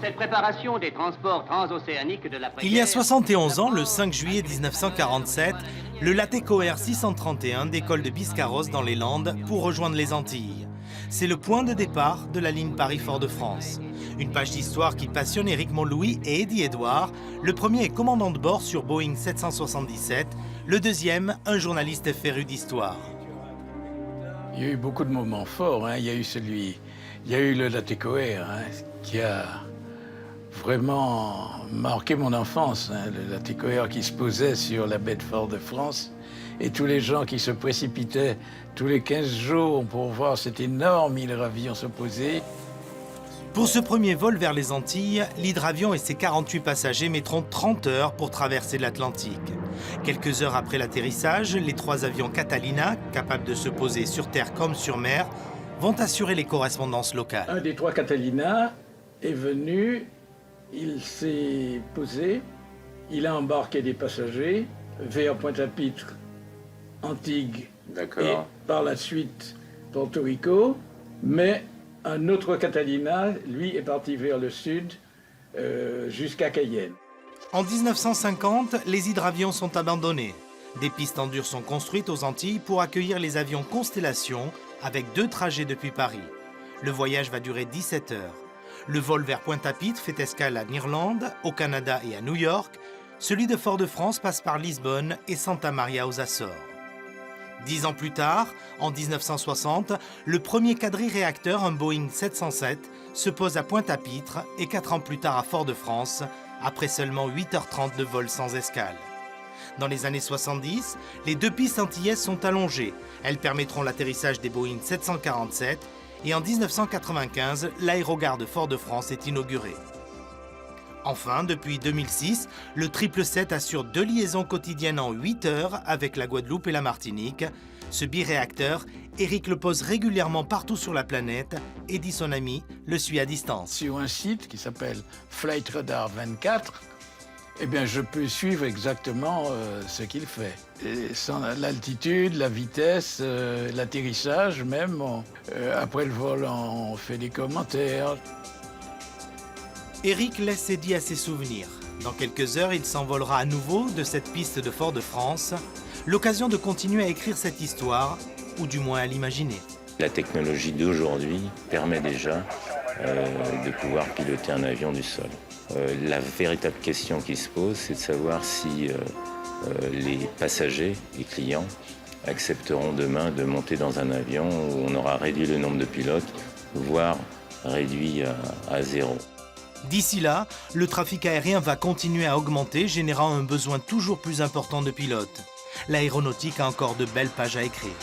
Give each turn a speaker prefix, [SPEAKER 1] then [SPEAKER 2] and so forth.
[SPEAKER 1] Cette préparation des transports transocéaniques de la
[SPEAKER 2] Il y a 71 ans, le 5 juillet 1947, le Latécoère Air 631 décolle de Biscarrosse dans les Landes pour rejoindre les Antilles. C'est le point de départ de la ligne Paris-Fort-de-France. Une page d'histoire qui passionne Éric Montlouis et Eddie Edouard. Le premier est commandant de bord sur Boeing 777, le deuxième, un journaliste féru d'histoire.
[SPEAKER 3] Il y a eu beaucoup de moments forts, hein. Il y a eu le Latécoère, hein, qui a vraiment marqué mon enfance, hein. Le Latécoère qui se posait sur la baie de Fort-de-France et tous les gens qui se précipitaient tous les 15 jours pour voir cet énorme hydravion se poser.
[SPEAKER 2] Pour ce premier vol vers les Antilles, l'hydravion et ses 48 passagers mettront 30 heures pour traverser l'Atlantique. Quelques heures après l'atterrissage, les 3 avions Catalina, capables de se poser sur terre comme sur mer, vont assurer les correspondances locales.
[SPEAKER 3] Un des 3 Catalina est venu, il s'est posé, il a embarqué des passagers vers Pointe-à-Pitre, Antigua et par la suite Porto Rico, mais un autre Catalina, lui, est parti vers le sud jusqu'à Cayenne.
[SPEAKER 2] En 1950, les hydravions sont abandonnés. Des pistes en dur sont construites aux Antilles pour accueillir les avions Constellation avec 2 trajets depuis Paris. Le voyage va durer 17 heures. Le vol vers Pointe-à-Pitre fait escale en Irlande, au Canada et à New York. Celui de Fort-de-France passe par Lisbonne et Santa Maria aux Açores. 10 ans plus tard, en 1960, le premier quadri-réacteur, un Boeing 707, se pose à Pointe-à-Pitre et 4 ans plus tard à Fort-de-France, après seulement 8h30 de vol sans escale. Dans les années 70, les 2 pistes antillaises sont allongées. Elles permettront l'atterrissage des Boeing 747 et en 1995, l'aérogare de Fort-de-France est inaugurée. Enfin, depuis 2006, le 777 assure 2 liaisons quotidiennes en 8 heures avec la Guadeloupe et la Martinique. Ce biréacteur, Éric le pose régulièrement partout sur la planète et dit son ami le suit à distance.
[SPEAKER 3] Sur un site qui s'appelle Flight Radar 24, eh bien, je peux suivre exactement ce qu'il fait. Et sans l'altitude, la vitesse, l'atterrissage même. Après le vol, on fait des commentaires.
[SPEAKER 2] Éric laisse Eddie à ses souvenirs. Dans quelques heures, il s'envolera à nouveau de cette piste de Fort-de-France. L'occasion de continuer à écrire cette histoire, ou du moins à l'imaginer.
[SPEAKER 4] La technologie d'aujourd'hui permet déjà de pouvoir piloter un avion du sol. La véritable question qui se pose, c'est de savoir si les passagers et clients accepteront demain de monter dans un avion où on aura réduit le nombre de pilotes, voire réduit à 0.
[SPEAKER 2] D'ici là, le trafic aérien va continuer à augmenter, générant un besoin toujours plus important de pilotes. L'aéronautique a encore de belles pages à écrire.